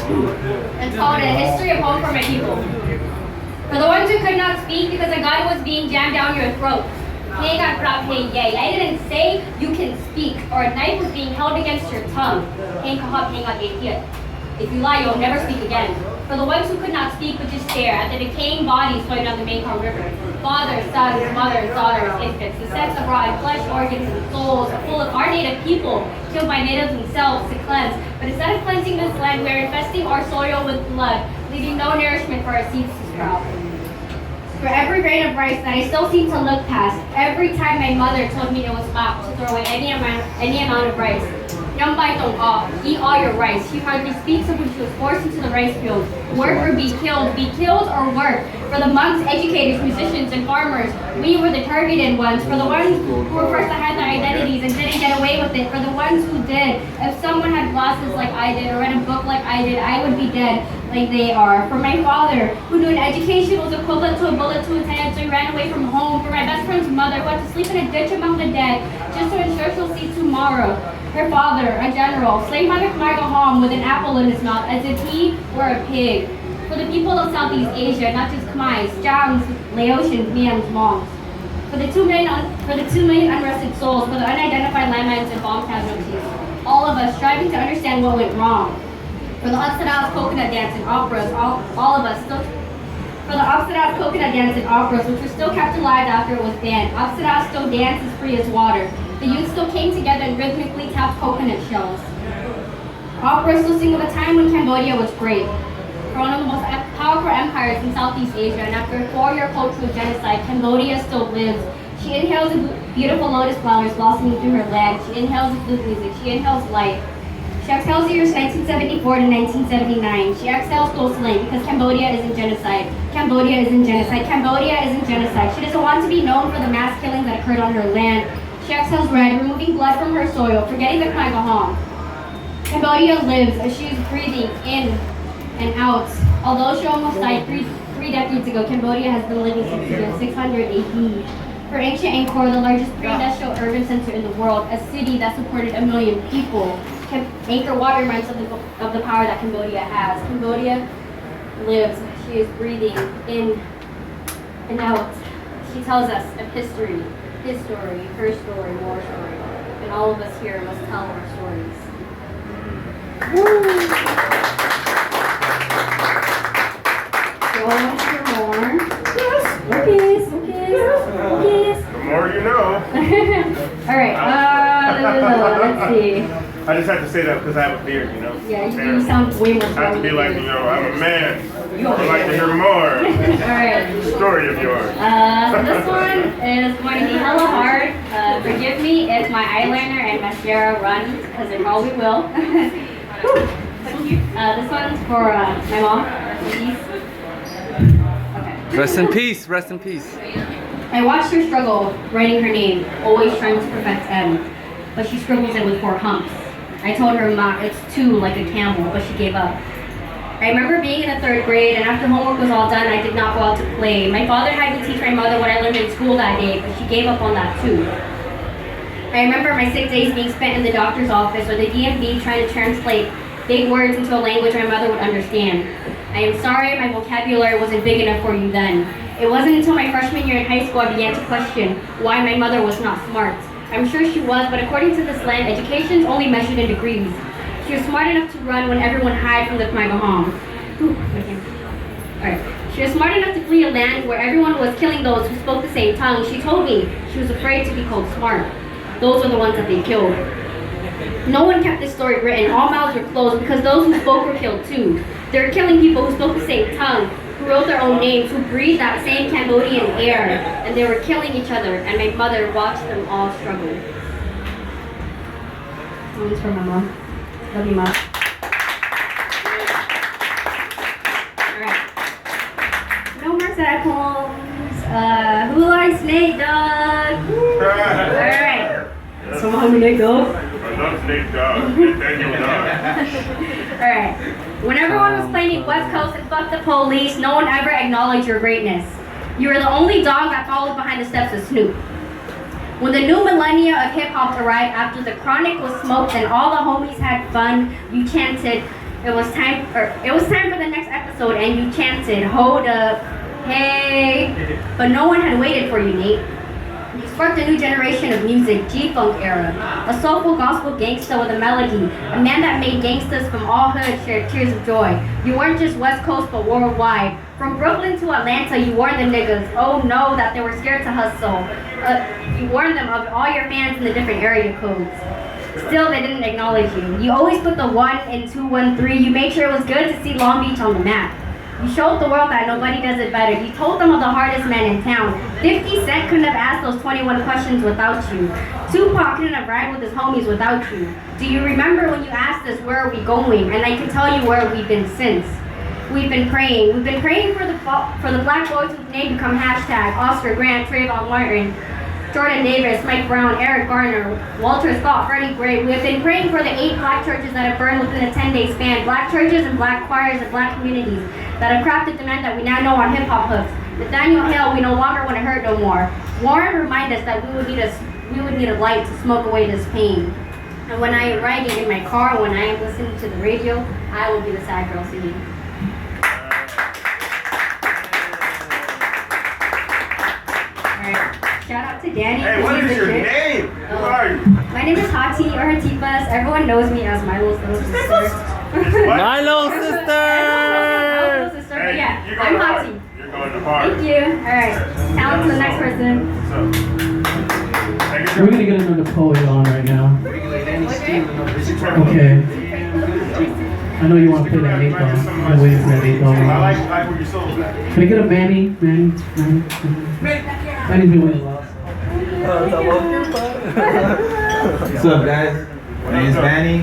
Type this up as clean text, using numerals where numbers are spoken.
and told a history of hope for my people. For the ones who could not speak because a gun was being jammed down your throat. Hey, God, hey, yay. I didn't say you can speak, or a knife was being held against your tongue. Hey, kahap, hey, God, yay. If you lie, you'll never speak again. For the ones who could not speak but just stare at the decaying bodies floating down the Mekong River. Fathers, sons, mothers, daughters, infants, the sets of rotten flesh, organs, and souls are full of our native people, killed by natives themselves to cleanse. But instead of cleansing this land, we are infesting our soil with blood, leaving no nourishment for our seeds to sprout. For every grain of rice that I still seem to look past, every time my mother told me it was bad to throw away any amount of rice. Young bai don't eat all your rice. She hardly speaks of when she was forced into the rice field. Work or be killed or work. For the monks, educators, musicians, and farmers, we were the targeted ones. For the ones who were first to hide their identities and didn't get away with it. For the ones who did. If someone had glasses like I did or read a book like I did, I would be dead like they are. For my father, who knew an education was equivalent to a bullet to his head, so he ran away from home. For my best friend's mother, who had to sleep in a ditch among the dead, just to ensure she'll see tomorrow. Her father, a general, slain by the Khmer Rouge with an apple in his mouth, as if he were a pig. For the people of Southeast Asia, not just Khmers, Jangs, Laotians, Mians, Mongs. For the 2 million unrested souls, for the unidentified landmines and bomb casualties. All of us striving to understand what went wrong. For the Upside coconut dance and operas, all of us still. For the Upside coconut dance and operas, which were still kept alive after it was banned. Upside still dance as free as water. The youth still came together and rhythmically tapped coconut shells. Opera still sing of a time when Cambodia was great. For one of the most powerful empires in Southeast Asia, and after a 4-year cultural genocide, Cambodia still lives. She inhales the beautiful lotus flowers blossoming through her land. She inhales the flute music. She inhales life. She exhales the years 1974 to 1979. She exhales Ghost-Lane because Cambodia isn't genocide. Cambodia isn't genocide. Cambodia isn't genocide. She doesn't want to be known for the mass killings that occurred on her land. She exhales red, removing blood from her soil, forgetting the Khmer Rouge. Cambodia lives as she is breathing in and out. Although she almost died three decades ago, Cambodia has been living since 600 AD. For ancient Angkor, the largest pre-industrial urban center in the world, a city that supported 1 million people, Angkor Wat reminds of the power that Cambodia has. Cambodia lives, she is breathing in and out. She tells us of history, his story, her story, your story. And all of us here must tell our stories. So I want to hear more. Yes. Okay. The more you know. Alright, let's see. I just have to say that because I have a beard, you know? Yeah, you sound way more I have to be like, I'm a man. I'd like to hear more. Alright. Story of yours. So this one is going to be hella hard. Forgive me if my eyeliner and mascara runs, because it probably will. This one's for my mom. Okay. Rest in peace, rest in peace. I watched her struggle writing her name, always trying to perfect M, but she scribbles it with 4 humps. I told her, Ma, it's 2 like a camel, but she gave up. I remember being in the 3rd grade, and after homework was all done, I did not go out to play. My father had to teach my mother what I learned in school that day, but she gave up on that too. I remember my sick days being spent in the doctor's office or the DMV trying to translate big words into a language my mother would understand. I am sorry my vocabulary wasn't big enough for you then. It wasn't until my freshman year in high school I began to question why my mother was not smart. I'm sure she was, but according to this land, education is only measured in degrees. She was smart enough to run when everyone hid from the Khmer Rouge. Alright. She was smart enough to flee a land where everyone was killing those who spoke the same tongue. She told me she was afraid to be called smart. Those were the ones that they killed. No one kept this story written. All mouths were closed because those who spoke were killed too. They were killing people who spoke the same tongue, who wrote their own names, who breathed that same Cambodian air, and they were killing each other, and my mother watched them all struggle. This one's for my mom. Love you, Mom. Alright. No more sad poems. Who likes Nate Dogg? Alright. So Mom, Nate Dogg? I love Nate Dogg. Daniel Dogg. Alright. When everyone was playing West Coast and fuck the police, no one ever acknowledged your greatness. You were the only dog that followed behind the steps of Snoop. When the new millennia of hip-hop arrived after the chronic was smoked and all the homies had fun, you chanted, It was time for the next episode, and you chanted, "Hold up, hey!" But no one had waited for you, Nate. You sparked a new generation of music, G-Funk era. A soulful gospel gangsta with a melody. A man that made gangsters from all hoods share tears of joy. You weren't just West Coast, but worldwide. From Brooklyn to Atlanta, you warned the niggas, oh no, that they were scared to hustle. You warned them of all your fans in the different area codes. Still, they didn't acknowledge you. You always put the 1 in 213. You made sure it was good to see Long Beach on the map. You showed the world that nobody does it better. You told them of the hardest man in town. 50 Cent couldn't have asked those 21 questions without you. Tupac couldn't have ride with his homies without you. Do you remember when you asked us where are we going? And I can tell you where we've been since. We've been praying. We've been praying for the black boys whose name become hashtag Oscar Grant, Trayvon Martin, Jordan Davis, Mike Brown, Eric Garner, Walter Scott, Freddie Gray. We have been praying for the 8 black churches that have burned within a 10-day span. Black churches and black choirs and black communities that have crafted the men that we now know on hip-hop hooks. Nathaniel Hale, we no longer want to hurt no more. Warren reminded us that we would need a light to smoke away this pain. And when I am riding in my car, when I am listening to the radio, I will be the sad girl singing. Shout out to Danny. Hey, what is your name? Who are you? My name is Hati or Hatefas. Everyone knows me as Milo's little sister. My little sister! My little sister. Hey, Yeah, you're I'm going to Hati. party. You're going to party. Thank you. Alright. Now to the next person. We're gonna get another poet on right now. Okay. I know you want to play that 8 ball. I'm waiting for that 8 ball. I like where your soul's at. Can I get a Manny? Manny's been waiting a lot. What's up, guys? My name is Manny.